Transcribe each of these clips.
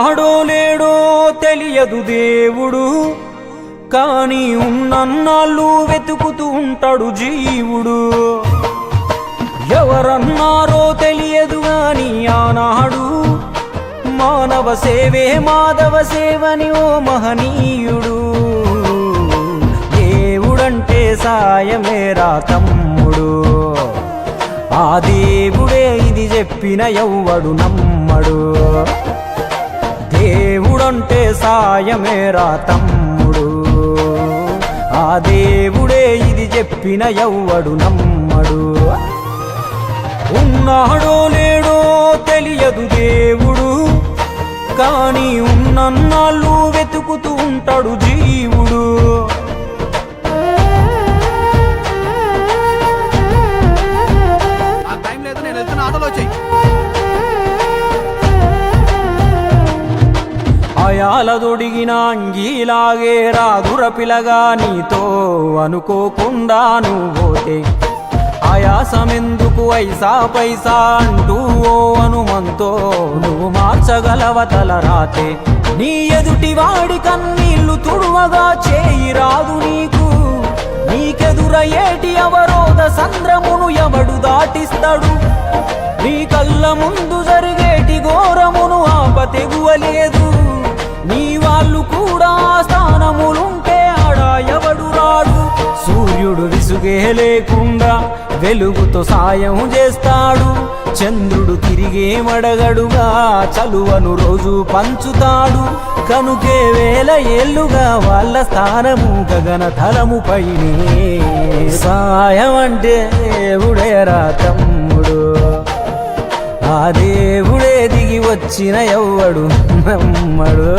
ఉన్నాడో లేడో తెలియదు దేవుడు, కానీ ఉన్నన్నాళ్ళు వెతుకుతూ ఉంటాడు జీవుడు. ఎవరన్నారో తెలియదు గాని ఆనాడు మానవ సేవే మాధవ సేవని ఓ మహనీయుడు. దేవుడంటే సాయమేరా తమ్ముడు, ఆ దేవుడే ఇది చెప్పిన ఎవ్వడు నమ్మడు. దేవుడంటే సాయమేరా తమ్ముడు, ఆ దేవుడే ఇది చెప్పిన ఎవ్వడు నమ్మడు. ఉన్నాడో లేడో తెలియదు దేవుడు, కానీ ఉన్నన్నాళ్ళు వెతుకుతూ ఉంటాడు జీవుడు. అయాలదొడిగిన అంగీలాగే రాదుర పిలగా నీతో అనుకోకుండా నువ్వోతే, ఆయాసమెందుకు ఐసా పైసా అంటూ ఓ అనుమంతో నువ్వు మార్చగలవ తలరాతే. నీ ఎదుటి వాడి కన్నీళ్లు తుడువగా చేయి రాదు నీకు, నీకెదురయ్యేటి అవరోధ సంద్రమును ఎవడు దాటిస్తాడు. నీ కళ్ళ ముందు జరిగేటి ఘోరమును ఆపతెగువలేదు, నీ వాళ్ళు కూడా స్థానములుంటే ఆడా ఎవడు రాడు. సూర్యుడు విసుగే లేకుండా వెలుగుతో సాయం చేస్తాడు, చంద్రుడు తిరిగేమడగడుగా చలువను రోజు పంచుతాడు. కనుకే వేల ఏళ్ళుగా వాళ్ళ స్థానము గగన తలము పైనే. సాయం అంటే దేవుడేరా తమ్ముడు, ఆ దేవుడే దిగి వచ్చిన ఎవ్వడు నమ్మడు.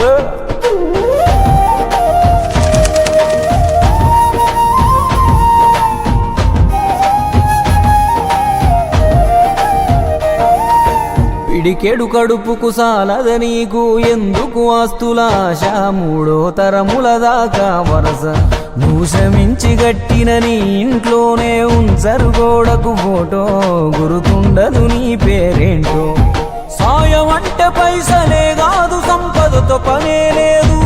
పిడికెడు కడుపుకు సాలద నీకు ఎందుకు ఆస్తులాశ, మూడో తరముల దాకా వరస నువ్వు శ్రమించి గట్టిన నీ ఇంట్లోనే ఉంచరు గోడకు ఫోటో, గురుతుండదు నీ పేరేంటో. సాయం అంటే పైసలే కాదు, సంపదతో పనే లేదు,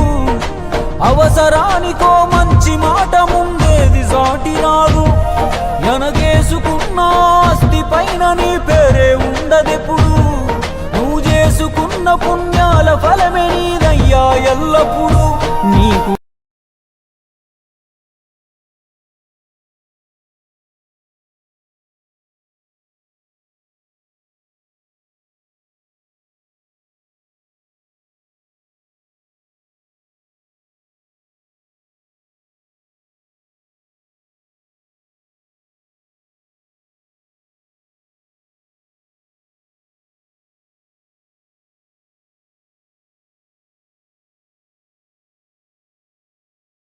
అవసరానికో మంచి మాట ముందేది సాటి రాదు. ఎనగేసుకున్న ఆస్తి పైన నీ పేరే ఉండదెప్పుడు, నువ్వు చేసుకున్న పుణ్యాల ఫలమే నీదయ్యా ఎల్లప్పుడు.